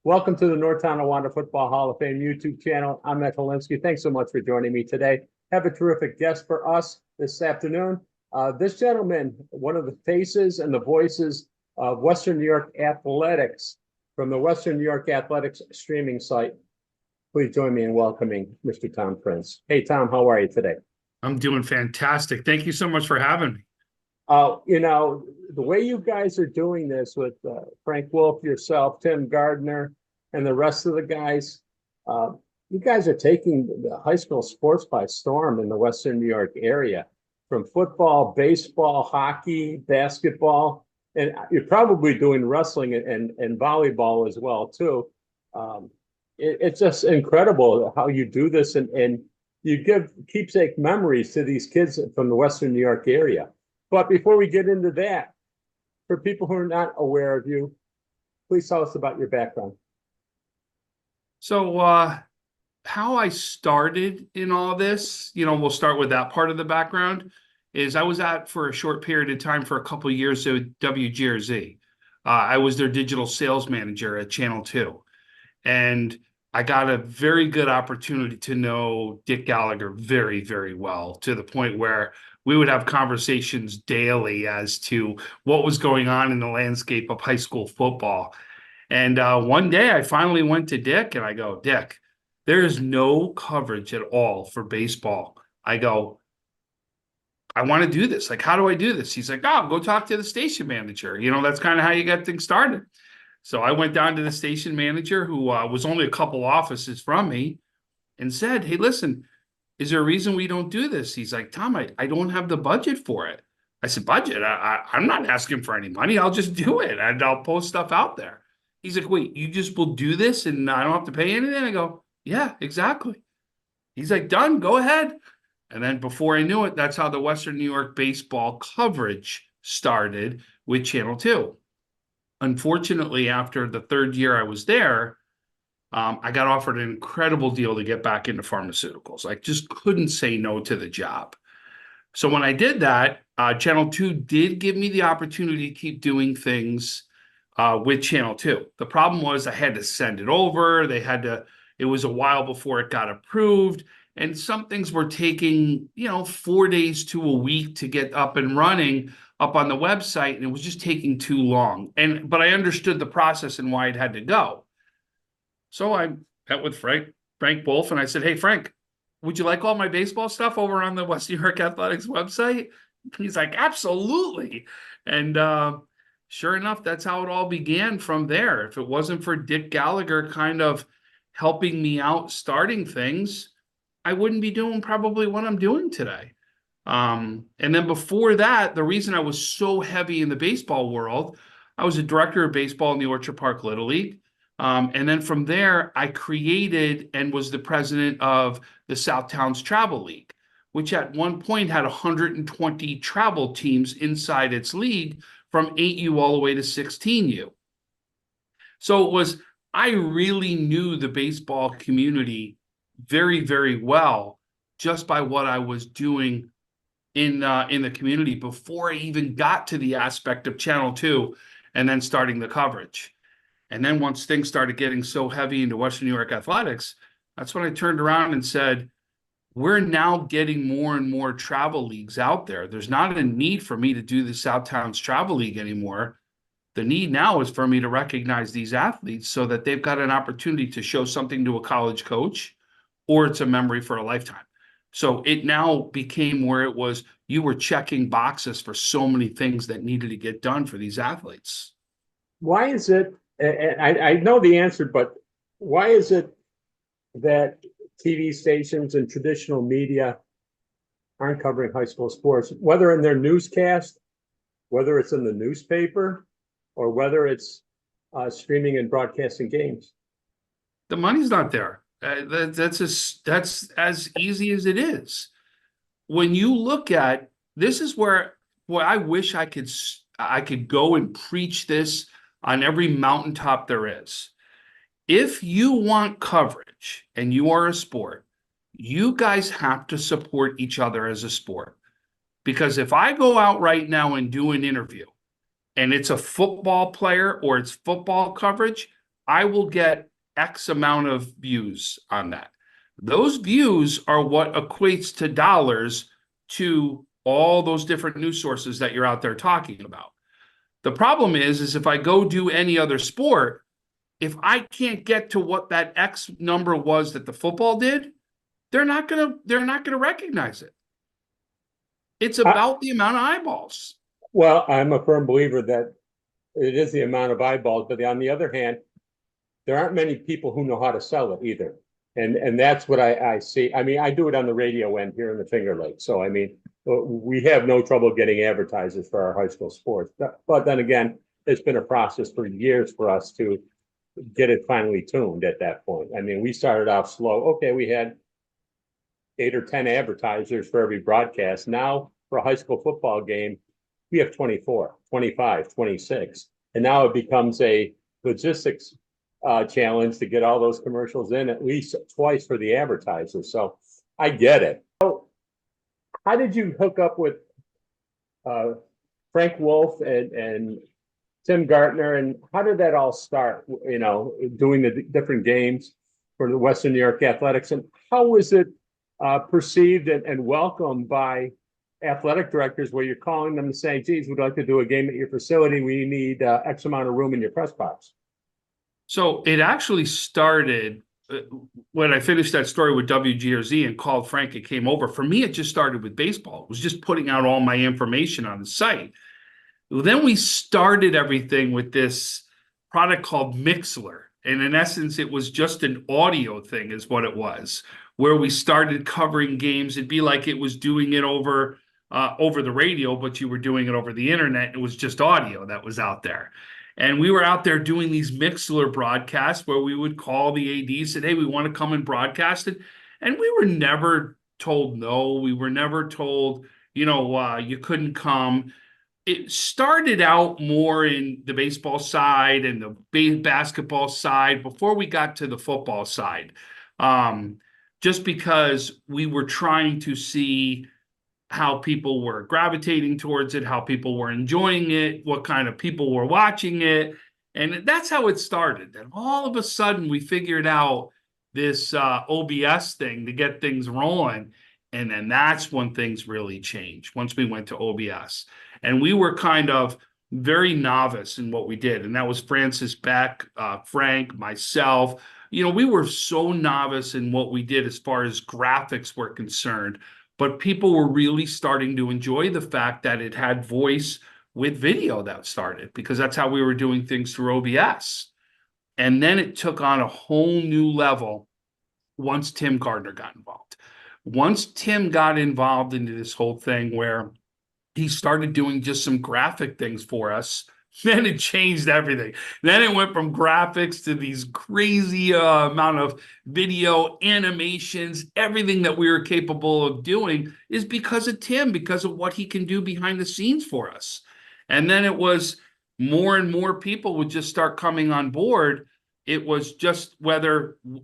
Welcome to the North Tonawanda Football Hall of Fame YouTube channel. I'm Helinski. Thanks so much for joining me today. Have a terrific guest for us this afternoon. This gentleman, one of the faces and the voices of Western New York Athletics from the Western New York Athletics streaming site. Please join me in welcoming Mr. Tom Prince. Hey, Tom, how are you today? I'm doing fantastic. Thank you so much for having me. The way you guys are doing this with Frank Wolf, yourself, Tim Gardner, and the rest of the guys, you guys are taking the high school sports by storm in the Western New York area, from football, baseball, hockey, basketball, and you're probably doing wrestling and volleyball as well, too. It's just incredible how you do this, and you give keepsake memories to these kids from the Western New York area. But before we get into that, for people who are not aware of you, please tell us about your background. So how I started in all this, we'll start with that part of the background, is I was for a short period of time for a couple of years at WGRZ. I was their digital sales manager at Channel 2. And I got a very good opportunity to know Dick Gallagher very, very well, to the point where we would have conversations daily as to what was going on in the landscape of high school football. And one day I finally went to Dick and I go, Dick, there is no coverage at all for baseball. I go, I want to do this. Like, how do I do this? He's like, oh, go talk to the station manager. That's kind of how you get things started. So I went down to the station manager, who was only a couple offices from me, and said, hey, listen, is there a reason we don't do this? He's like, Tom, I don't have the budget for it. I said, budget? I'm not asking for any money. I'll just do it, and I'll post stuff out there. He's like, wait, you just will do this and I don't have to pay anything? I go, yeah, exactly. He's like, done, go ahead. And then before I knew it, that's how the Western New York baseball coverage started with Channel 2. Unfortunately, after the third year I was there, I got offered an incredible deal to get back into pharmaceuticals. I just couldn't say no to the job. So when I did that, Channel 2 did give me the opportunity to keep doing things with Channel 2. The problem was I had to send it over. It was a while before it got approved. And some things were taking, 4 days to a week to get up and running up on the website. And it was just taking too long. But I understood the process and why it had to go. So I met with Frank Wolf, and I said, hey, Frank, would you like all my baseball stuff over on the West New York Athletics website? He's like, absolutely. And sure enough, that's how it all began from there. If it wasn't for Dick Gallagher kind of helping me out starting things, I wouldn't be doing probably what I'm doing today. And then before that, the reason I was so heavy in the baseball world, I was a director of baseball in the Orchard Park Little League. And then from there, I created and was the president of the South Towns Travel League, which at one point had 120 travel teams inside its league from 8U all the way to 16U. So I really knew the baseball community very, very well just by what I was doing in the community before I even got to the aspect of Channel 2 and then starting the coverage. And then once things started getting so heavy into Western New York Athletics, that's when I turned around and said, we're now getting more and more travel leagues out there. There's not a need for me to do the South Towns Travel League anymore. The need now is for me to recognize these athletes so that they've got an opportunity to show something to a college coach, or it's a memory for a lifetime. So it now became where it was, you were checking boxes for so many things that needed to get done for these athletes. Why is it, and I know the answer, but why is it that TV stations and traditional media aren't covering high school sports, whether in their newscast, whether it's in the newspaper, or whether it's streaming and broadcasting games? The money's not there. That's as easy as it is. When you look at, this is where I wish I could go and preach this on every mountaintop there is. If you want coverage and you are a sport, you guys have to support each other as a sport. Because if I go out right now and do an interview and it's a football player or it's football coverage, I will get X amount of views on that. Those views are what equates to dollars to all those different news sources that you're out there talking about. The problem is if I go do any other sport, if I can't get to what that X number was that the football did, they're not gonna recognize it. It's about the amount of eyeballs. Well, I'm a firm believer that it is the amount of eyeballs, but on the other hand, there aren't many people who know how to sell it either. And that's what I see. I mean, I do it on the radio end here in the Finger Lakes. So, I mean, we have no trouble getting advertisers for our high school sports. But then again, it's been a process for years for us to get it finally tuned at that point. I mean, we started off slow. Okay, we had 8 or 10 advertisers for every broadcast. Now, for a high school football game, we have 24, 25, 26. And now it becomes a logistics challenge to get all those commercials in at least twice for the advertisers. So I get it. So how did you hook up with Frank Wolf and Tim Gardner, and how did that all start, you know, doing the different games for the Western New York Athletics, and how was it perceived and welcomed by athletic directors where you're calling them and saying, geez, we'd like to do a game at your facility. We need X amount of room in your press box. So it actually started when I finished that story with WGRZ and called Frank and came over. For me, it just started with baseball. It was just putting out all my information on the site. Then we started everything with this product called Mixler. And in essence, it was just an audio thing is what it was, where we started covering games. It'd be like it was doing it over the radio, but you were doing it over the internet. It was just audio that was out there. And we were out there doing these Mixler broadcasts where we would call the AD, said, hey, we want to come and broadcast it. And we were never told no. We were never told, you couldn't come. It started out more in the baseball side and the basketball side before we got to the football side. Just because we were trying to see how people were gravitating towards it, how people were enjoying it, what kind of people were watching it. And that's how it started. And all of a sudden we figured out this OBS thing to get things rolling. And then that's when things really changed, once we went to OBS. And we were kind of very novice in what we did. And that was Francis Beck, Frank, myself. We were so novice in what we did as far as graphics were concerned. But people were really starting to enjoy the fact that it had voice with video that started, because that's how we were doing things through OBS. And then it took on a whole new level once Tim Gardner got involved. Once Tim got involved into this whole thing where he started doing just some graphic things for us, then it changed everything. Then it went from graphics to these crazy amount of video, animations. Everything that we were capable of doing is because of Tim, because of what he can do behind the scenes for us. And then it was more and more people would just start coming on board. It was just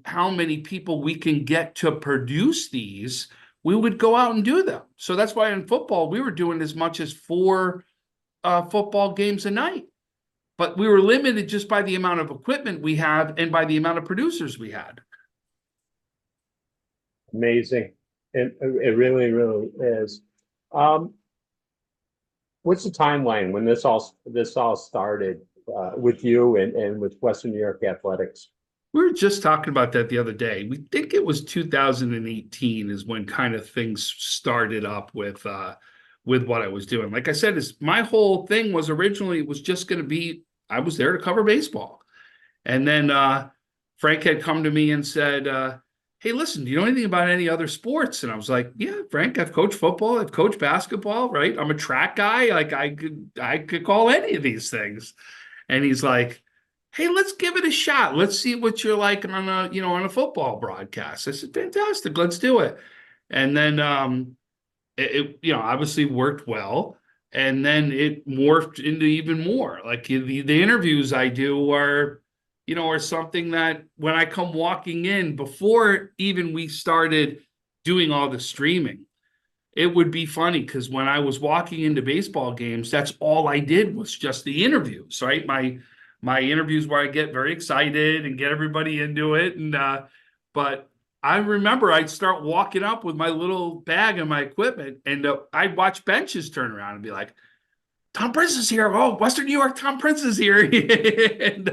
how many people we can get to produce these, we would go out and do them. So that's why in football, we were doing as much as 4 football games a night, but we were limited just by the amount of equipment we had and by the amount of producers we had. Amazing. It really, really is. What's the timeline when this all started with you and with Western New York Athletics? We were just talking about that the other day. We think it was 2018 is when kind of things started up with what I was doing. Like I said, my whole thing was originally, it was just going to be, I was there to cover baseball. And then Frank had come to me and said, hey, listen, do you know anything about any other sports? And I was like, yeah, Frank, I've coached football, I've coached basketball, right? I'm a track guy. Like I could call any of these things. And he's like, hey, let's give it a shot. Let's see what you're like on a football broadcast. I said, fantastic, let's do it. And then it obviously worked well, and then it morphed into even more. Like the interviews I do are something that when I come walking in, before even we started doing all the streaming, it would be funny because when I was walking into baseball games, that's all I did was just the interviews, right? my interviews where I get very excited and get everybody into it. And but I remember I'd start walking up with my little bag and my equipment, and I'd watch benches turn around and be like, Tom Prince is here. Oh, Western New York, Tom Prince is here. and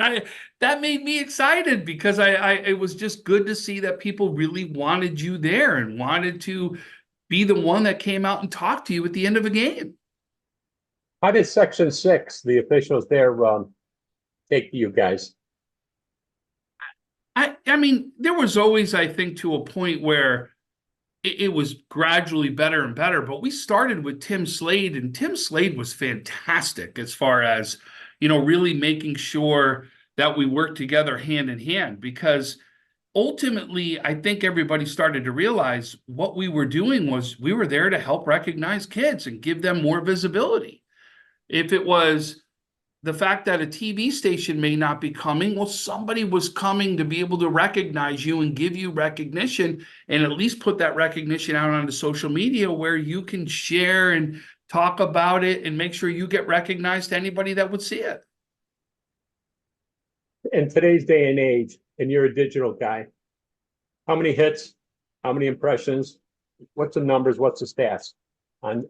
I that made me excited because I it was just good to see that people really wanted you there and wanted to be the one that came out and talked to you at the end of a game. How did Section 6, the officials there, take to you guys? I mean, there was always, I think, to a point where it was gradually better and better, but we started with Tim Slade, and Tim Slade was fantastic as far as, really making sure that we worked together hand in hand, because ultimately, I think everybody started to realize what we were doing was we were there to help recognize kids and give them more visibility. If it was the fact that a TV station may not be coming, well, somebody was coming to be able to recognize you and give you recognition, and at least put that recognition out onto social media where you can share and talk about it and make sure you get recognized to anybody that would see it. In today's day and age, and you're a digital guy, how many hits, how many impressions, what's the numbers, what's the stats on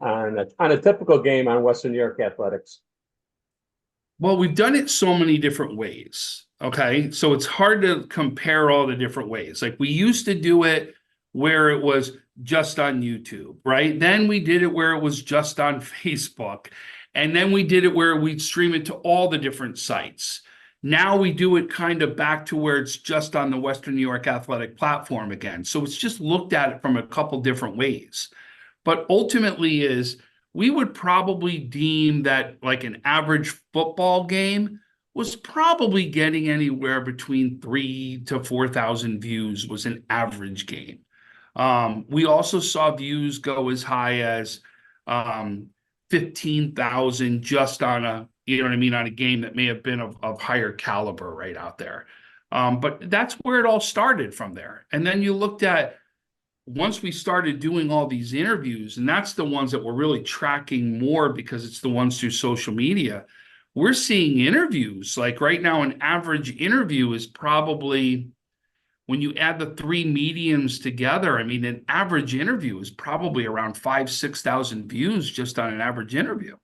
a typical game on Western New York Athletics? Well, we've done it so many different ways. Okay. So it's hard to compare all the different ways. Like, we used to do it where it was just on YouTube, right? Then we did it where it was just on Facebook. And then we did it where we'd stream it to all the different sites. Now we do it kind of back to where it's just on the Western New York Athletic platform again. So it's just looked at it from a couple different ways. But ultimately we would probably deem that like an average football game was probably getting anywhere between 3,000 to 4,000 views was an average game. We also saw views go as high as 15,000 just on on a game that may have been of higher caliber right out there. But that's where it all started from there. And then you looked at, once we started doing all these interviews, and that's the ones that we're really tracking more because it's the ones through social media, we're seeing interviews. Like right now, an average interview is probably, when you add the three mediums together, I mean, an average interview is probably around 5,000-6,000 views just on an average interview.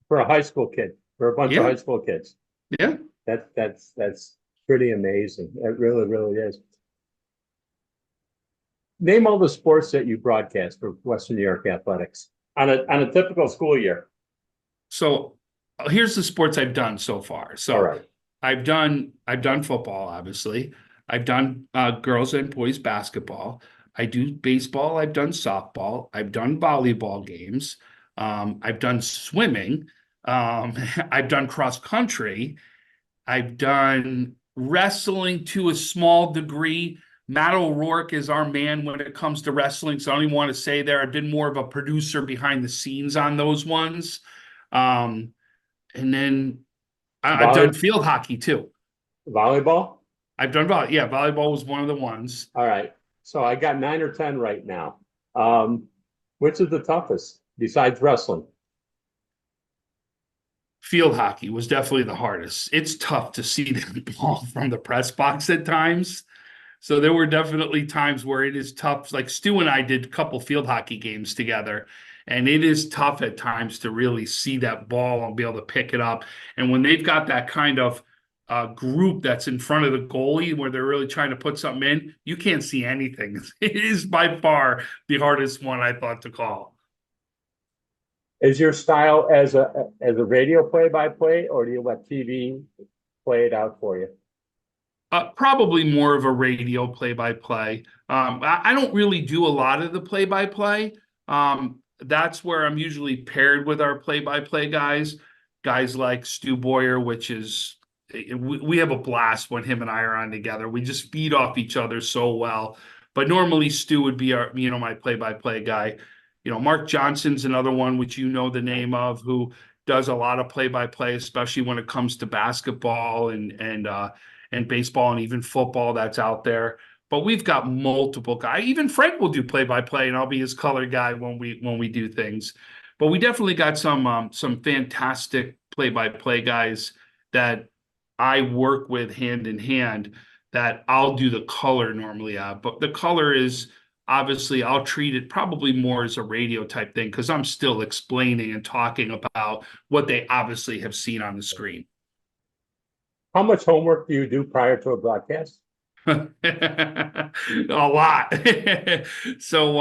For a high school kid, for a bunch of high school kids. Yeah. That's pretty amazing. It really, really is. Name all the sports that you broadcast for Western New York Athletics on a typical school year. So here's the sports I've done so far. So all right. I've done football, obviously. I've done girls and boys basketball. I do baseball. I've done softball. I've done volleyball games. I've done swimming. I've done cross country. I've done wrestling to a small degree. Matt O'Rourke is our man when it comes to wrestling, so I don't even want to say there. I've been more of a producer behind the scenes on those ones. And then I've done field hockey too. Volleyball? I've done volleyball. Yeah, volleyball was one of the ones. All right. So I got 9 or 10 right now. Which is the toughest besides wrestling? Field hockey was definitely the hardest. It's tough to see the ball from the press box at times. So there were definitely times where it is tough. Like Stu and I did a couple field hockey games together, and it is tough at times to really see that ball and be able to pick it up. And when they've got that kind of group that's in front of the goalie where they're really trying to put something in, you can't see anything. It is by far the hardest one I thought to call. Is your style as a radio play-by-play, or do you let TV play it out for you? Probably more of a radio play-by-play. I don't really do a lot of the play-by-play. That's where I'm usually paired with our play-by-play guys like Stu Boyer, which is, we have a blast when him and I are on together. We just feed off each other so well. But normally Stu would be our, my play-by-play guy. Mark Johnson's another one, which the name of, who does a lot of play-by-play, especially when it comes to basketball and baseball and even football that's out there. But we've got multiple guys. Even Frank will do play-by-play, and I'll be his color guy when we do things. But we definitely got some fantastic play-by-play guys that I work with hand in hand that I'll do the color normally at. But the color is obviously I'll treat it probably more as a radio type thing because I'm still explaining and talking about what they obviously have seen on the screen. How much homework do you do prior to a broadcast? A lot. So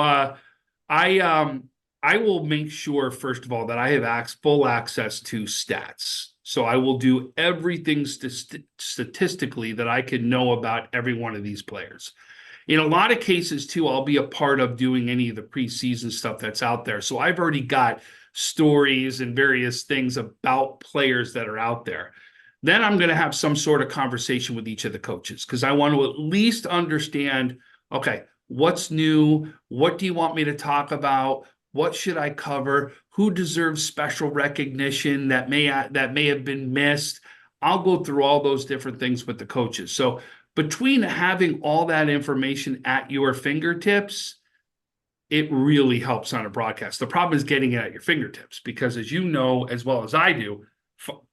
I will make sure first of all that I have full access to stats. So I will do everything statistically that I can know about every one of these players. In a lot of cases too, I'll be a part of doing any of the preseason stuff that's out there. So I've already got stories and various things about players that are out there. Then I'm going to have some sort of conversation with each of the coaches because I want to at least understand, okay, what's new? What do you want me to talk about? What should I cover? Who deserves special recognition that may have been missed? I'll go through all those different things with the coaches. So between having all that information at your fingertips, it really helps on a broadcast. The problem is getting it at your fingertips because, as you know, as well as I do,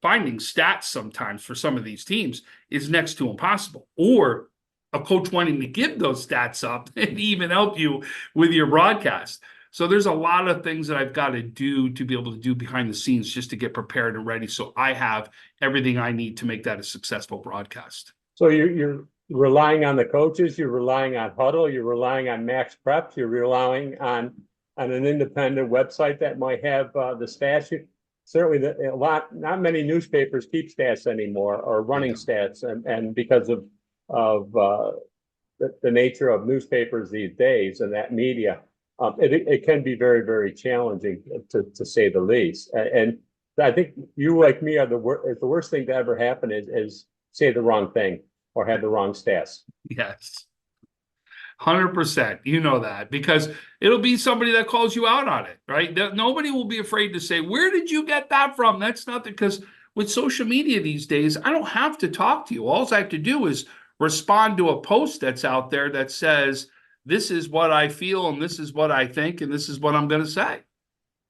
finding stats sometimes for some of these teams is next to impossible. Or a coach wanting to give those stats up and even help you with your broadcast. So there's a lot of things that I've got to do to be able to do behind the scenes just to get prepared and ready. So I have everything I need to make that a successful broadcast. So you're relying on the coaches, you're relying on Huddle, you're relying on Max Preps, you're relying on an independent website that might have the stats. Certainly, not many newspapers keep stats anymore or running stats, and because of the nature of newspapers these days and that media, it can be very, very challenging to say the least. And I think you, like me, are the worst thing to ever happen is say the wrong thing or have the wrong stats. Yes. 100%. You know that because it'll be somebody that calls you out on it, right? Nobody will be afraid to say, where did you get that from? That's nothing. Because with social media these days, I don't have to talk to you. All I have to do is respond to a post that's out there that says, this is what I feel and this is what I think and this is what I'm going to say.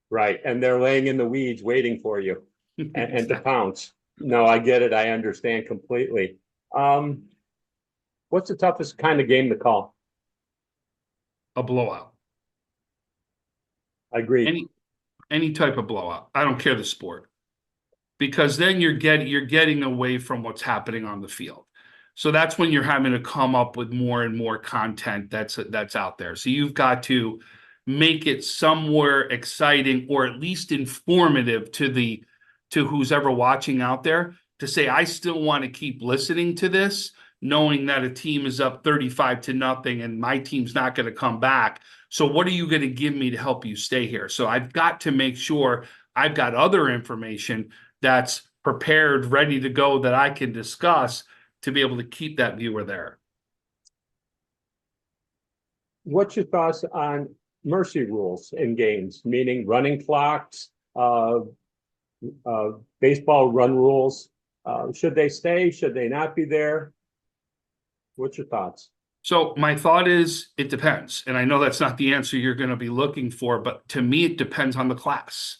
Right. And they're laying in the weeds waiting for you and to pounce. No, I get it. I understand completely. What's the toughest kind of game to call? A blowout. I agree. Any type of blowout. I don't care the sport. Because then you're getting away from what's happening on the field. So that's when you're having to come up with more and more content that's out there. So you've got to make it somewhere exciting or at least informative to who's ever watching out there to say, I still want to keep listening to this, knowing that a team is up 35-0 and my team's not going to come back. So what are you going to give me to help you stay here? So I've got to make sure I've got other information that's prepared, ready to go that I can discuss to be able to keep that viewer there. What's your thoughts on mercy rules in games, meaning running clocks, baseball run rules? Should they stay? Should they not be there? What's your thoughts? So my thought is it depends. And I know that's not the answer you're going to be looking for, but to me, it depends on the class.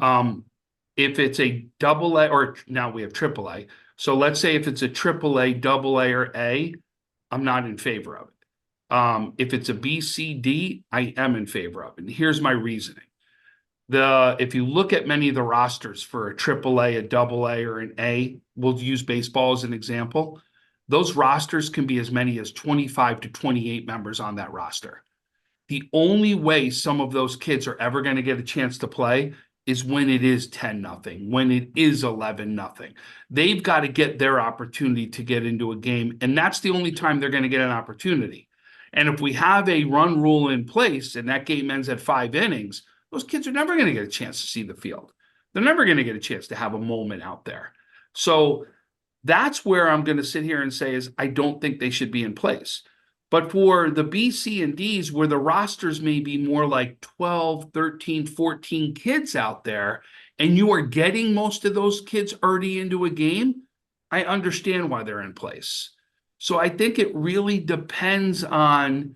If it's a double A, or now we have triple A. So let's say if it's a triple A, double A, or A, I'm not in favor of it. If it's a B, C, D, I am in favor of it. And here's my reasoning. If you look at many of the rosters for a triple A, a double A, or an A, we'll use baseball as an example. Those rosters can be as many as 25 to 28 members on that roster. The only way some of those kids are ever going to get a chance to play is when it is 10-0, when it is 11-0. They've got to get their opportunity to get into a game, and that's the only time they're going to get an opportunity. And if we have a run rule in place and that game ends at 5 innings, those kids are never going to get a chance to see the field. They're never going to get a chance to have a moment out there. So that's where I'm going to sit here and say is I don't think they should be in place. But for the B, C, and Ds, where the rosters may be more like 12, 13, 14 kids out there, and you are getting most of those kids already into a game, I understand why they're in place. So I think it really depends on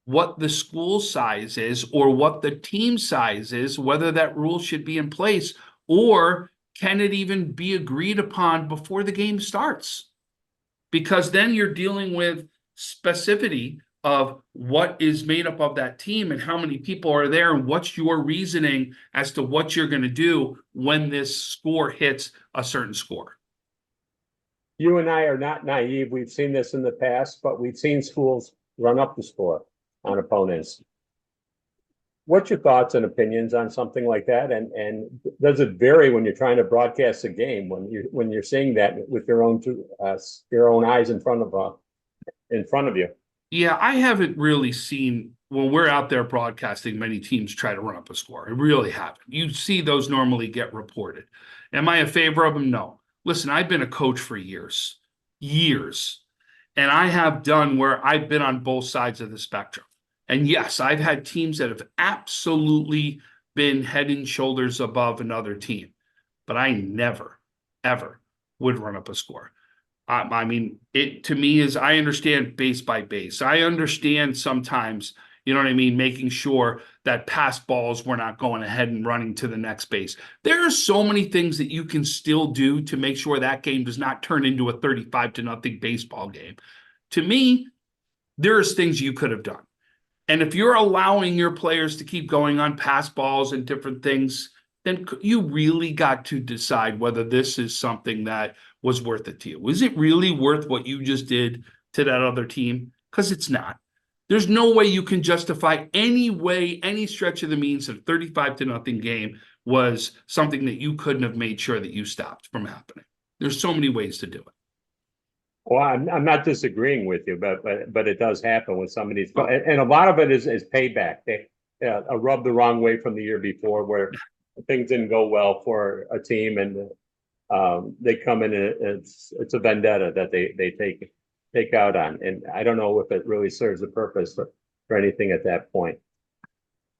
what the school size is or what the team size is, whether that rule should be in place, or can it even be agreed upon before the game starts? Because then you're dealing with specificity of what is made up of that team and how many people are there and what's your reasoning as to what you're going to do when this score hits a certain score. You and I are not naive. We've seen this in the past, but we've seen schools run up the score on opponents. What's your thoughts and opinions on something like that? And does it vary when you're trying to broadcast a game when you're seeing that with your own eyes in front of you? Yeah, I haven't really seen when we're out there broadcasting many teams try to run up a score. I really haven't. You see those normally get reported. Am I in favor of them? No. Listen, I've been a coach for years, and I have done where I've been on both sides of the spectrum. And yes, I've had teams that have absolutely been head and shoulders above another team, but I never, ever would run up a score. I mean, it to me is, I understand base by base. I understand sometimes, you know what I mean, making sure that pass balls were not going ahead and running to the next base. There are so many things that you can still do to make sure that game does not turn into a 35-0 baseball game. To me, there's things you could have done. And if you're allowing your players to keep going on pass balls and different things, then you really got to decide whether this is something that was worth it to you. Was it really worth what you just did to that other team? Because it's not. There's no way you can justify any stretch of the means that a 35-0 game was something that you couldn't have made sure that you stopped from happening. There's so many ways to do it. Well, I'm not disagreeing with you, but it does happen when somebody's, and a lot of it is payback. They rubbed the wrong way from the year before, where things didn't go well for a team, and they come in and it's a vendetta that they take out on, and I don't know if it really serves the purpose for anything at that point.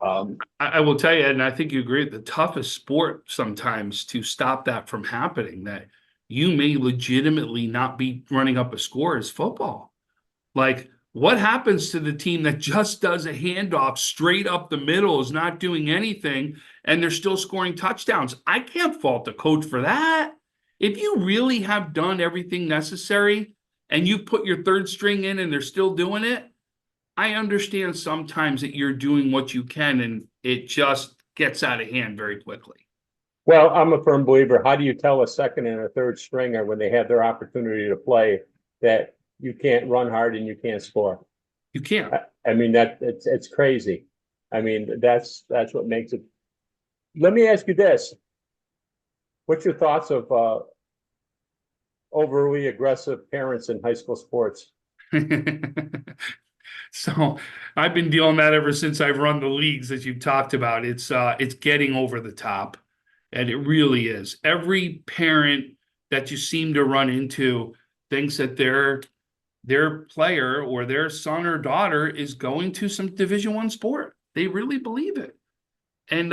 I will tell you, and I think you agree, the toughest sport sometimes to stop that from happening, that you may legitimately not be running up a score, is football. Like, what happens to the team that just does a handoff straight up the middle, is not doing anything, and they're still scoring touchdowns? I can't fault the coach for that. If you really have done everything necessary and you put your third string in and they're still doing it, I understand sometimes that you're doing what you can and it just gets out of hand very quickly. Well, I'm a firm believer. How do you tell a second and a third stringer when they have their opportunity to play that you can't run hard and you can't score? You can't. I mean, it's crazy. I mean, that's what makes it. Let me ask you this. What's your thoughts of overly aggressive parents in high school sports? So I've been dealing that ever since I've run the leagues that you've talked about. It's getting over the top. And it really is. Every parent that you seem to run into thinks that their player or their son or daughter is going to some Division I sport. They really believe it. And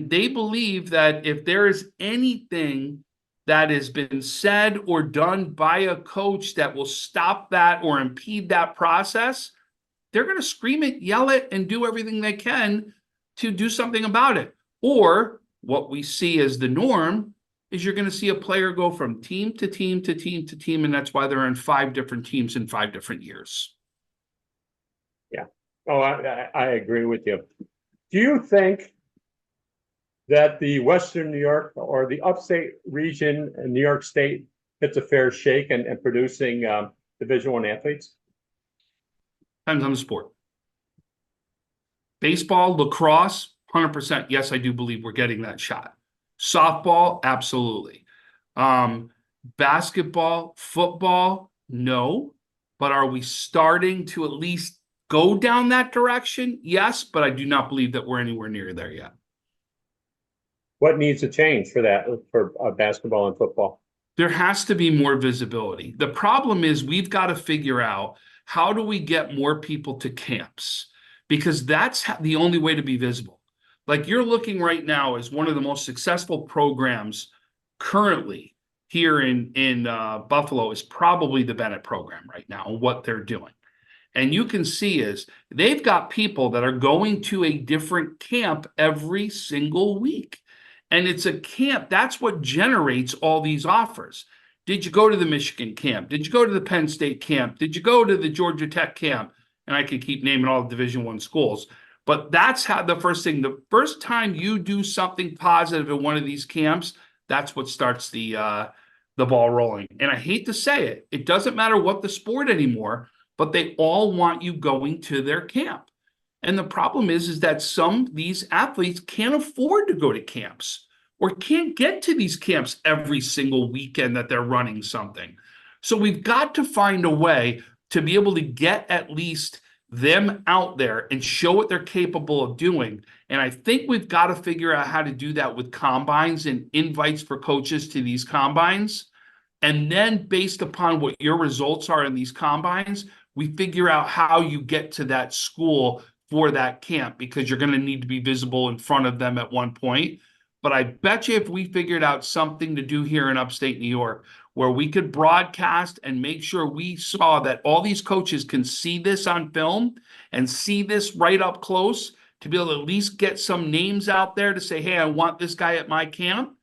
they believe that if there is anything that has been said or done by a coach that will stop that or impede that process, they're going to scream it, yell it, and do everything they can to do something about it. Or what we see as the norm is you're going to see a player go from team to team to team to team, and that's why they're in 5 different teams in 5 different years. Yeah. Oh, I agree with you. Do you think that the Western New York or the upstate region in New York State gets a fair shake and producing Division I athletes? Depends on the sport. Baseball, lacrosse, 100%. Yes, I do believe we're getting that shot. Softball, absolutely. Basketball, football, no. But are we starting to at least go down that direction? Yes, but I do not believe that we're anywhere near there yet. What needs to change for that, for basketball and football? There has to be more visibility. The problem is we've got to figure out, how do we get more people to camps? Because that's the only way to be visible. Like, you're looking right now as one of the most successful programs currently here in Buffalo is probably the Bennett program right now, and what they're doing. and you can see is they've got people that are going to a different camp every single week. And it's a camp, that's what generates all these offers. Did you go to the Michigan camp? Did you go to the Penn State camp? Did you go to the Georgia Tech camp? And I could keep naming all the Division I schools. But that's how the first thing, the first time you do something positive in one of these camps, that's what starts the ball rolling. And I hate to say it, it doesn't matter what the sport anymore, but they all want you going to their camp. And the problem is that these athletes can't afford to go to camps or can't get to these camps every single weekend that they're running something. So we've got to find a way to be able to get at least them out there and show what they're capable of doing. And I think we've got to figure out how to do that with combines and invites for coaches to these combines. And then based upon what your results are in these combines, we figure out how you get to that school for that camp, because you're going to need to be visible in front of them at one point. But I bet you if we figured out something to do here in upstate New York, where we could broadcast and make sure we saw that all these coaches can see this on film and see this right up close, to be able to at least get some names out there to say, hey, I want this guy at my camp.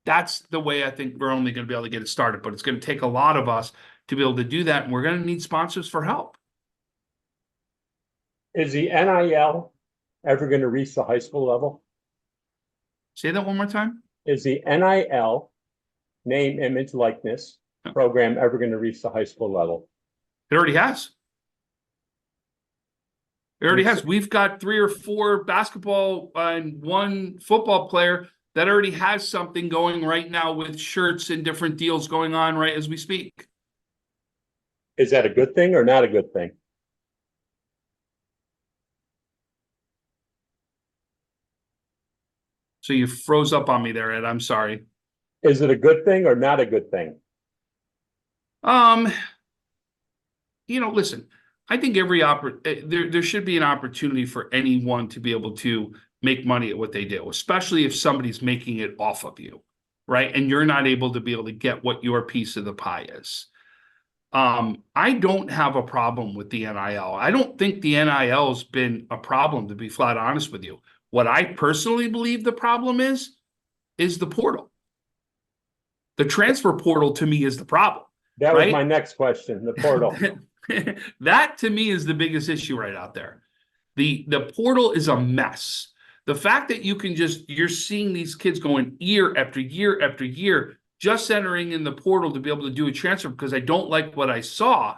That's the way I think we're only going to be able to get it started. But it's going to take a lot of us to be able to do that. And we're going to need sponsors for help. Is the NIL ever going to reach the high school level? Say that one more time. Is the NIL, name, image, likeness program ever going to reach the high school level? It already has. It already has. We've got 3 or 4 basketball and 1 football player that already has something going right now with shirts and different deals going on right as we speak. Is that a good thing or not a good thing? So you froze up on me there, Ed. I'm sorry. Is it a good thing or not a good thing? Listen, I think there should be an opportunity for anyone to be able to make money at what they do, especially if somebody's making it off of you, right? And you're not able to be able to get what your piece of the pie is. I don't have a problem with the NIL. I don't think the NIL has been a problem, to be flat honest with you. What I personally believe the problem is the portal. The transfer portal to me is the problem. That right? was my next question, the portal. That to me is the biggest issue right out there. The portal is a mess. The fact that you're seeing these kids going year after year after year, just entering in the portal to be able to do a transfer because I don't like what I saw.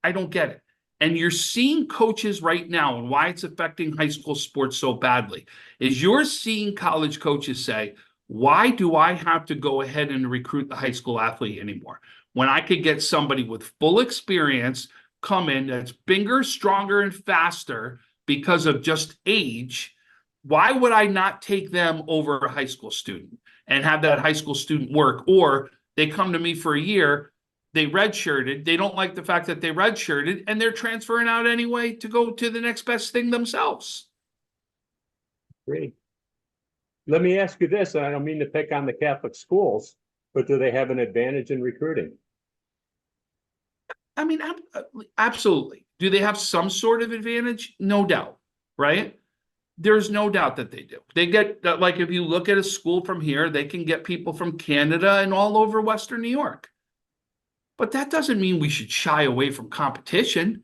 I don't get it. And you're seeing coaches right now, and why it's affecting high school sports so badly is you're seeing college coaches say, why do I have to go ahead and recruit the high school athlete anymore when I could get somebody with full experience come in that's bigger, stronger, and faster because of just age? Why would I not take them over a high school student and have that high school student work? Or they come to me for a year, they redshirted, they don't like the fact that they redshirted, and they're transferring out anyway to go to the next best thing themselves. Great. Let me ask you this, and I don't mean to pick on the Catholic schools, but do they have an advantage in recruiting? I mean, absolutely. Do they have some sort of advantage? No doubt, right? There's no doubt that they do. They get, like, if you look at a school from here, they can get people from Canada and all over Western New York. But that doesn't mean we should shy away from competition,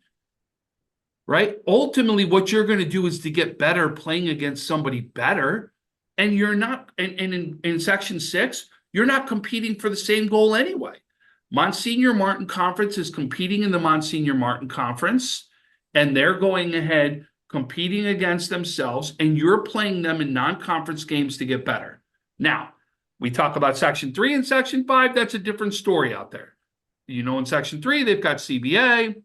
right? Ultimately, what you're going to do is to get better playing against somebody better. And you're not, and in Section 6, you're not competing for the same goal anyway. Monsignor Martin Conference is competing in the Monsignor Martin Conference, and they're going ahead competing against themselves, and you're playing them in non-conference games to get better. Now, we talk about Section 3 and Section 5, that's a different story out there. In Section 3, they've got CBA.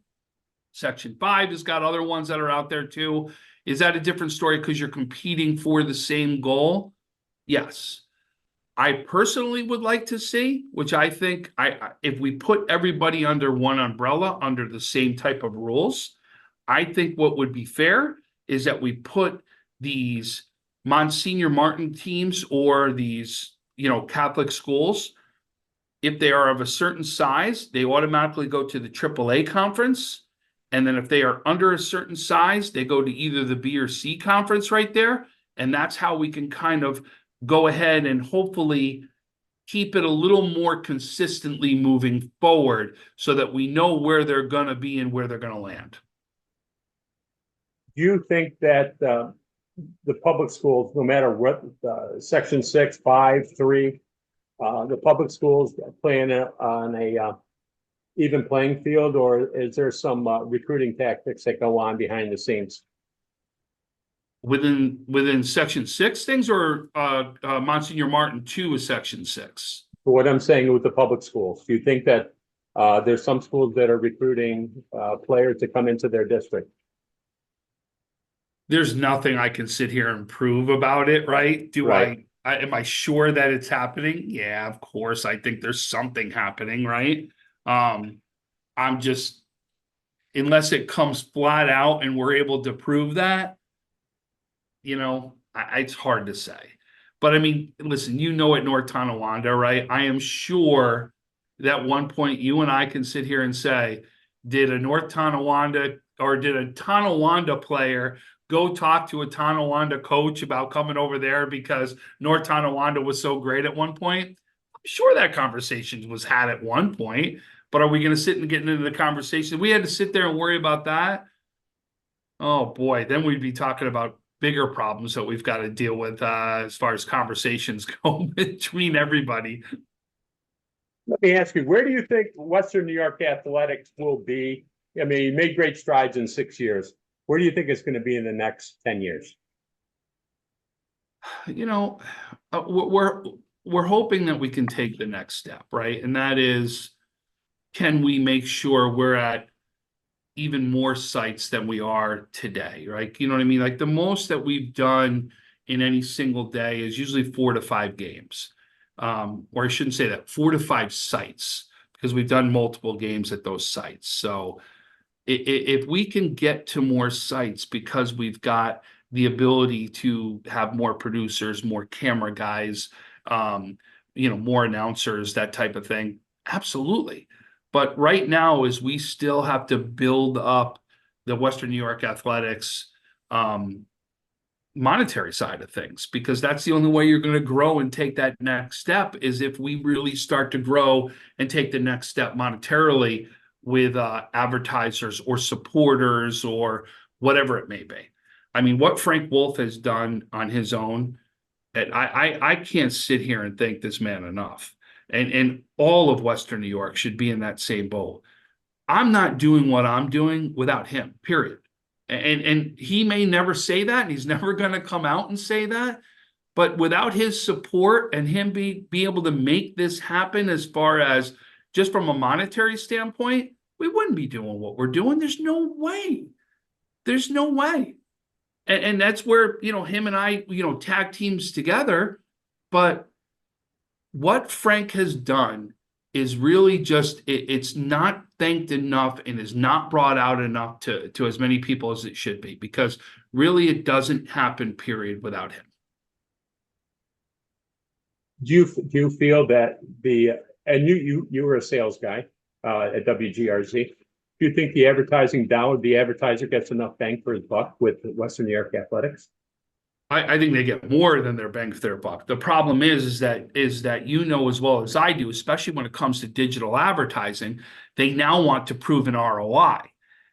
Section 5 has got other ones that are out there too. Is that a different story because you're competing for the same goal? Yes. I personally would like to see, which I think if we put everybody under one umbrella, under the same type of rules, I think what would be fair is that we put these Monsignor Martin teams or these, Catholic schools, if they are of a certain size, they automatically go to the AAA conference. And then if they are under a certain size, they go to either the B or C conference right there. And that's how we can kind of go ahead and hopefully keep it a little more consistently moving forward so that we know where they're going to be and where they're going to land. Do you think that the public schools, no matter what, Section 6, 5, 3, the public schools playing on a even playing field, or is there some recruiting tactics that go on behind the scenes? Within Section 6 things, or Monsignor Martin 2 is Section 6? For what I'm saying with the public schools, do you think that there's some schools that are recruiting players to come into their district? There's nothing I can sit here and prove about it, right? Right. Am I sure that it's happening? Yeah, of course. I think there's something happening, right? I'm just, unless it comes flat out and we're able to prove that, it's hard to say. But I mean, listen, at North Tonawanda, right? I am sure that one point you and I can sit here and say, did a North Tonawanda or did a Tonawanda player go talk to a Tonawanda coach about coming over there because North Tonawanda was so great at one point? I'm sure that conversation was had at one point, but are we going to sit and get into the conversation? We had to sit there and worry about that. Oh boy, then we'd be talking about bigger problems that we've got to deal with as far as conversations go between everybody. Let me ask you, where do you think Western New York athletics will be? I mean, you made great strides in 6 years. Where do you think it's going to be in the next 10 years? We're hoping that we can take the next step, right? And that is, can we make sure we're at even more sites than we are today, right? You know what I mean? Like the most that we've done in any single day is usually 4 to 5 games. Or I shouldn't say that, 4 to 5 sites, because we've done multiple games at those sites. So if we can get to more sites because we've got the ability to have more producers, more camera guys, more announcers, that type of thing, absolutely. But right now is we still have to build up the Western New York Athletics monetary side of things, because that's the only way you're going to grow and take that next step is if we really start to grow and take the next step monetarily with advertisers or supporters or whatever it may be. I mean, what Frank Wolf has done on his own, and I can't sit here and thank this man enough. And all of Western New York should be in that same boat. I'm not doing what I'm doing without him, period. And he may never say that, and he's never going to come out and say that. But without his support and him be able to make this happen as far as just from a monetary standpoint, we wouldn't be doing what we're doing. There's no way. There's no way. And that's where, him and I, tag teams together. But what Frank has done is really just, it's not thanked enough and is not brought out enough to as many people as it should be, because really it doesn't happen, period, without him. Do you feel that and you were a sales guy at WGRZ. Do you think the advertising dollar, the advertiser gets enough bang for his buck with Western New York Athletics? I think they get more than their bang for their buck. The problem is that as well as I do, especially when it comes to digital advertising, they now want to prove an ROI.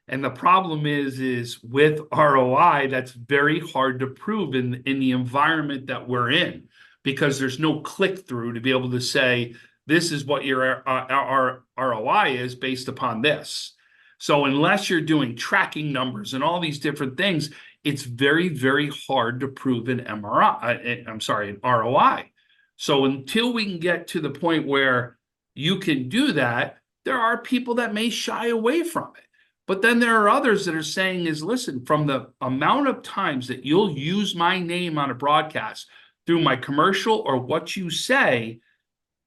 And the problem is with ROI, that's very hard to prove in the environment that we're in, because there's no click through to be able to say, this is what your ROI is based upon this. So unless you're doing tracking numbers and all these different things, it's very, very hard to prove an an ROI. So until we can get to the point where you can do that, there are people that may shy away from it. But then there are others that are saying listen, from the amount of times that you'll use my name on a broadcast through my commercial or what you say,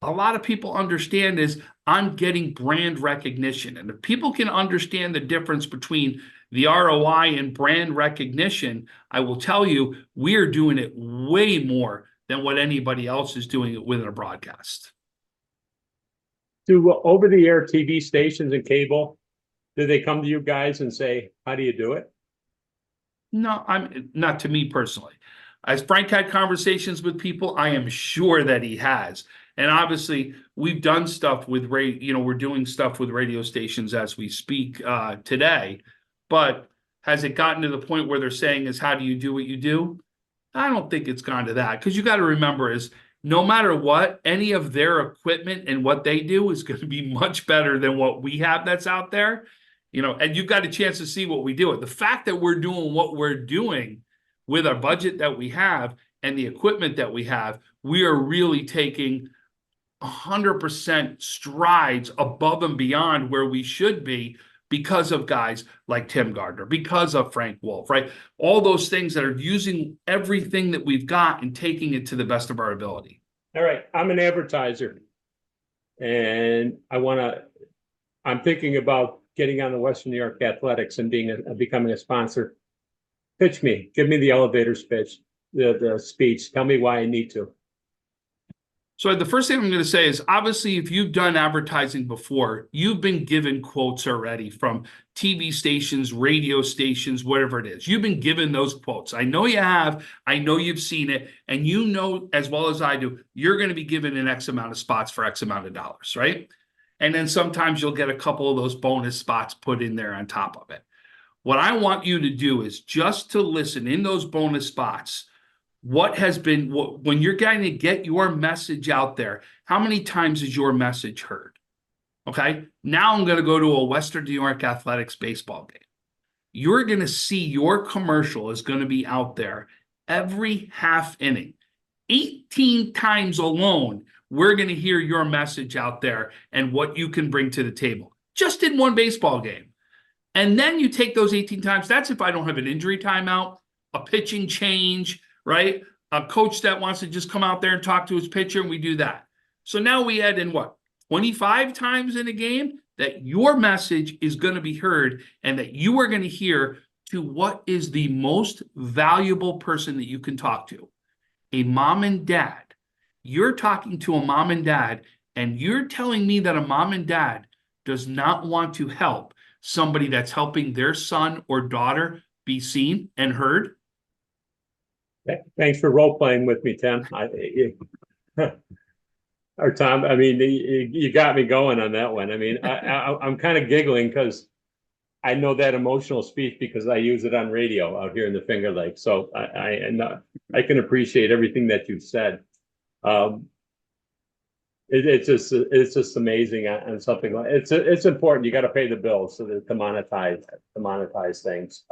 a lot of people understand I'm getting brand recognition. And if people can understand the difference between the ROI and brand recognition, I will tell you, we're doing it way more than what anybody else is doing it within a broadcast. Do over-the-air TV stations and cable Do they come to you guys and say, how do you do it? No, I'm not to me personally. As Frank had conversations with people, I am sure that he has. And obviously, we've done stuff with we're doing stuff with radio stations as we speak today. But has it gotten to the point where they're saying is how do you do what you do? I don't think it's gone to that, because you got to remember is no matter what, any of their equipment and what they do is going to be much better than what we have that's out there. And you've got a chance to see what we do. The fact that we're doing what we're doing with our budget that we have and the equipment that we have, we are really taking 100% strides above and beyond where we should be because of guys like Tim Gardner, because of Frank Wolf, right? All those things that are using everything that we've got and taking it to the best of our ability. All right. I'm an advertiser and I'm thinking about getting on the Western New York Athletics and becoming a sponsor. Pitch me, give me the elevator speech, the speech. Tell me why I need to. So the first thing I'm going to say is, obviously, if you've done advertising before, you've been given quotes already from TV stations, radio stations, whatever it is. You've been given those quotes. I know you have. I know you've seen it. And you know as well as I do, you're going to be given an X amount of spots for X amount of dollars, right? And then sometimes you'll get a couple of those bonus spots put in there on top of it. What I want you to do is just to listen in those bonus spots. When you're going to get your message out there, how many times is your message heard? Okay. Now I'm going to go to a Western New York Athletics baseball game. You're going to see your commercial is going to be out there every half inning. 18 times alone, we're going to hear your message out there and what you can bring to the table just in one baseball game. And then you take those 18 times. That's if I don't have an injury timeout, a pitching change, right? A coach that wants to just come out there and talk to his pitcher, and we do that. So now we add in 25 times in a game that your message is going to be heard and that you are going to hear to what is the most valuable person that you can talk to. A mom and dad. You're talking to a mom and dad, and you're telling me that a mom and dad does not want to help somebody that's helping their son or daughter be seen and heard? Thanks for role playing with me, Tim. Or Tom, I mean, you got me going on that one. I mean, I'm kind of giggling because I know that emotional speech because I use it on radio out here in the Finger Lakes. So I can appreciate everything that you've said. It's just amazing on something like it's important. You got to pay the bills so that to monetize things.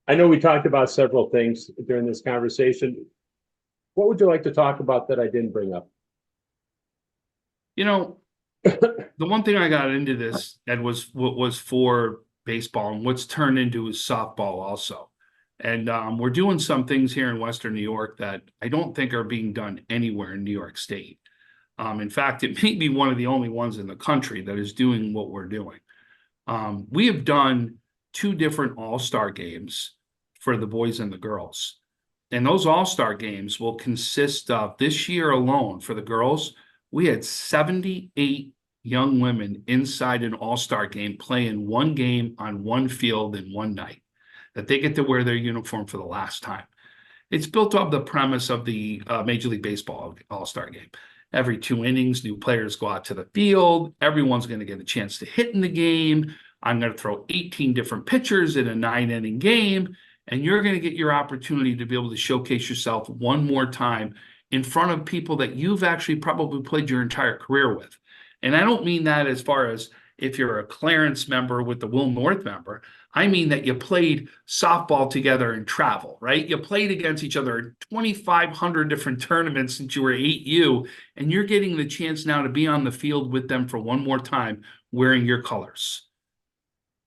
I know we talked about several things during this conversation. What would you like to talk about that I didn't bring up? The one thing I got into this, Ed, was for baseball, and what's turned into is softball also. And we're doing some things here in Western New York that I don't think are being done anywhere in New York State. In fact, it may be one of the only ones in the country that is doing what we're doing. We have done 2 different all-star games for the boys and the girls. And those all-star games will consist of, this year alone for the girls, we had 78 young women inside an all-star game playing one game on one field in one night, that they get to wear their uniform for the last time. It's built off the premise of the Major League Baseball all-star game. Every 2 innings, new players go out to the field. Everyone's going to get a chance to hit in the game. I'm going to throw 18 different pitchers in a 9-inning game. And you're going to get your opportunity to be able to showcase yourself one more time in front of people that you've actually probably played your entire career with. And I don't mean that as far as if you're a Clarence member with the Will North member. I mean that you played softball together and travel, right? You played against each other in 2,500 different tournaments since you were 8U, and you're getting the chance now to be on the field with them for one more time wearing your colors.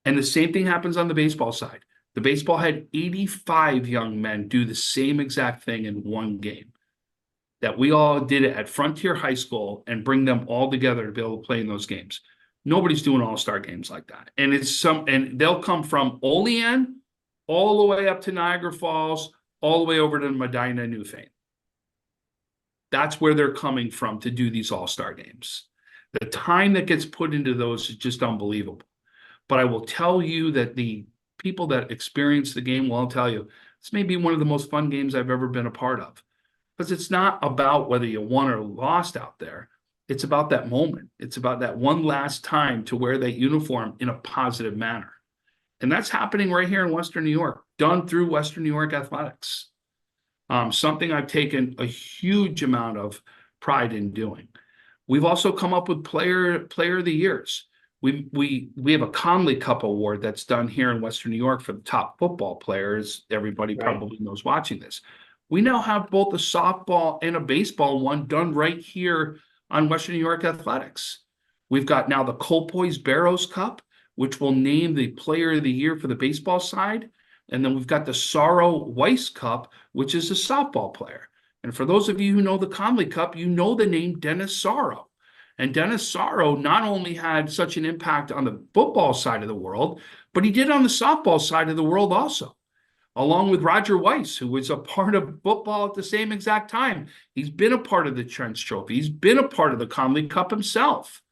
And the same thing happens on the baseball side. The baseball had 85 young men do the same exact thing in one game. That we all did it at Frontier High School and bring them all together to be able to play in those games. Nobody's doing all-star games like that. And they'll come from Olean all the way up to Niagara Falls, all the way over to Medina, Newfane. That's where they're coming from to do these all-star games. The time that gets put into those is just unbelievable. But I will tell you that the people that experience the game will tell you this may be one of the most fun games I've ever been a part of. Because it's not about whether you won or lost out there. It's about that moment. It's about that one last time to wear that uniform in a positive manner. And that's happening right here in Western New York, done through Western New York Athletics. Something I've taken a huge amount of pride in doing. We've also come up with player of the years. We have a Conley Cup award that's done here in Western New York for the top football players. Everybody probably knows watching this. We now have both a softball and a baseball one done right here on Western New York Athletics. We've got now the Colpoys Barrows Cup, which will name the player of the year for the baseball side. And then we've got the Sorrow Weiss Cup, which is a softball player. And for those of you who know the Conley Cup, you know the name Dennis Sorrow. And Dennis Sorrow not only had such an impact on the football side of the world, but he did on the softball side of the world also, along with Roger Weiss, who was a part of football at the same exact time. He's been a part of the Trench Trophy. He's been a part of the Conley Cup himself.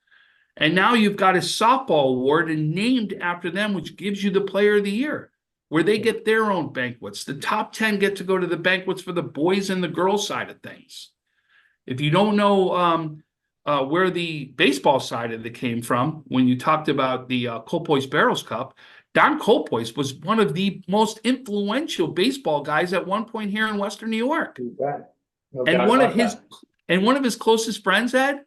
And now you've got a softball award and named after them, which gives you the player of the year, where they get their own banquets. The top 10 get to go to the banquets for the boys and the girls side of things. If you don't know where the baseball side of it came from, when you talked about the Colpoys Barrows Cup, Don Colpoys was one of the most influential baseball guys at one point here in Western New York. No And doubt one about of his that. and one of his closest friends, Ed,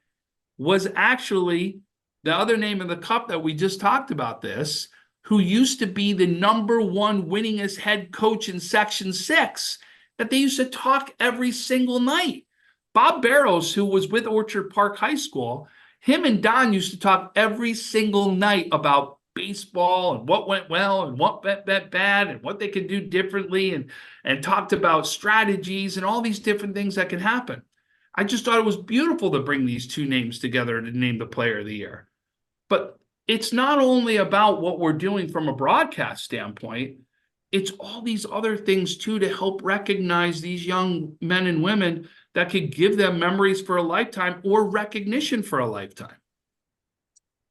was actually the other name of the cup that we just talked about this, who used to be the #1 winningest head coach in Section 6, that they used to talk every single night. Bob Barrows, who was with Orchard Park High School, him and Don used to talk every single night about baseball and what went well and what went bad and what they could do differently, and talked about strategies and all these different things that can happen. I just thought it was beautiful to bring these two names together to name the player of the year. But it's not only about what we're doing from a broadcast standpoint, it's all these other things too to help recognize these young men and women that could give them memories for a lifetime or recognition for a lifetime.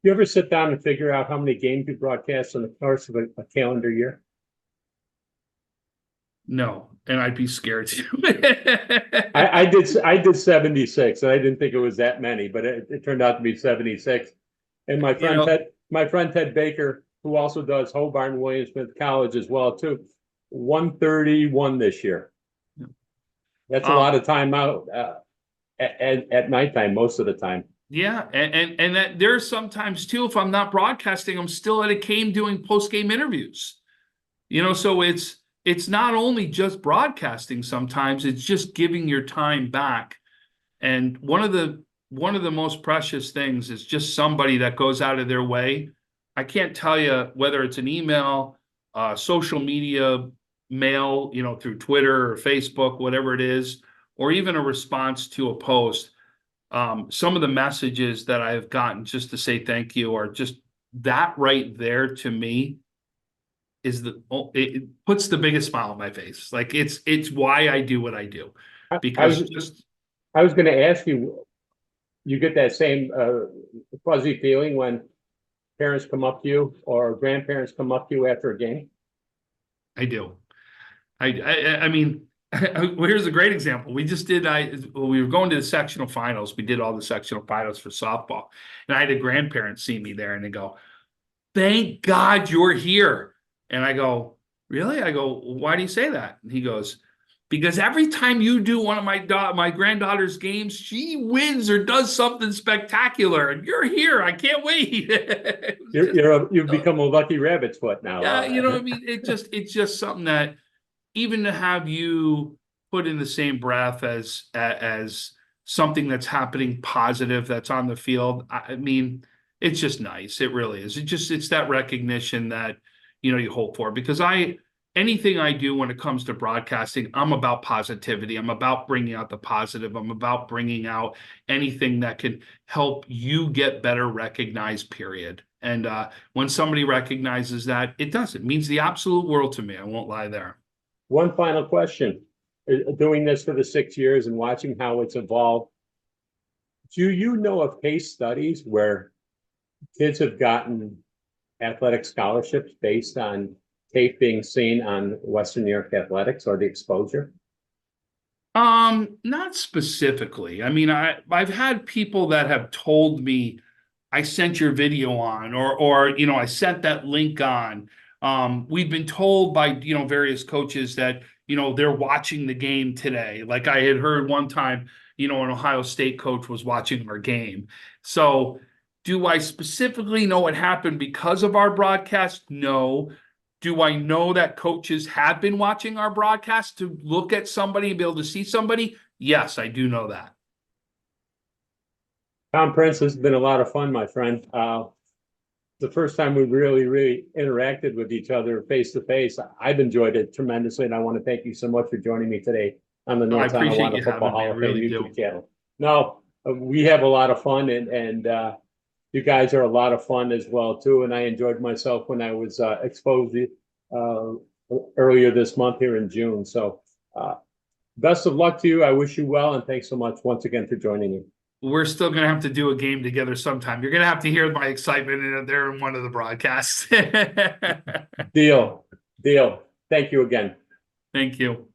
You ever sit down and figure out how many games you broadcast in the course of a calendar year? No, and I'd be scared to. I did 76, and I didn't think it was that many, but it turned out to be 76. And my friend Ted Baker, who also does Hobart and William Smith College as well too, 131 this year. That's a lot of time out at nighttime most of the time. Yeah, and that there's sometimes too, if I'm not broadcasting, I'm still at a game doing post-game interviews. So it's not only just broadcasting sometimes, it's just giving your time back. And one of the most precious things is just somebody that goes out of their way. I can't tell you whether it's an email, social media, mail, through Twitter or Facebook, whatever it is, or even a response to a post. Some of the messages that I have gotten just to say thank you are just that right there to me is it puts the biggest smile on my face. Like it's why I do what I do. Because I was going to ask you, you get that same fuzzy feeling when parents come up to you or grandparents come up to you after a game? I do. I mean, well, here's a great example. We just did, we were going to the sectional finals. We did all the sectional finals for softball. And I had a grandparent see me there and they go, "Thank God you're here." And I go, "Really?" I go, "Why do you say that?" And he goes, "Because every time you do one of my granddaughter's games, she wins or does something spectacular, and you're here. I can't wait." You've become a lucky rabbit's foot now. Yeah, I mean, it's just something that even to have you put in the same breath as something that's happening positive that's on the field. I mean, it's just nice. It really is. It's that recognition that you hope for, because anything I do when it comes to broadcasting, I'm about positivity. I'm about bringing out the positive. I'm about bringing out anything that can help you get better recognized, period. And when somebody recognizes that, it means the absolute world to me. I won't lie there. One final question. Doing this for the 6 years and watching how it's evolved, do you know of case studies where kids have gotten athletic scholarships based on tape being seen on Western New York Athletics or the exposure? Not specifically. I mean, I've had people that have told me I sent your video on, or I sent that link on. We've been told by various coaches that they're watching the game today. Like I had heard one time, an Ohio State coach was watching our game. So, do I specifically know what happened because of our broadcast? No. Do I know that coaches have been watching our broadcast to look at somebody and be able to see somebody? Yes, I do know that. Tom Prince, this has been a lot of fun, my friend. The first time we really interacted with each other face to face. I've enjoyed it tremendously, and I want to thank you so much for joining me today on the North Tonawanda Football Hall of Fame YouTube channel. No, we have a lot of fun, and you guys are a lot of fun as well too. And I enjoyed myself when I was exposed earlier this month here in June. So best of luck to you. I wish you well, and thanks so much once again for joining me. We're still going to have to do a game together sometime. You're going to have to hear my excitement there in one of the broadcasts. Deal. Thank you again. Thank you.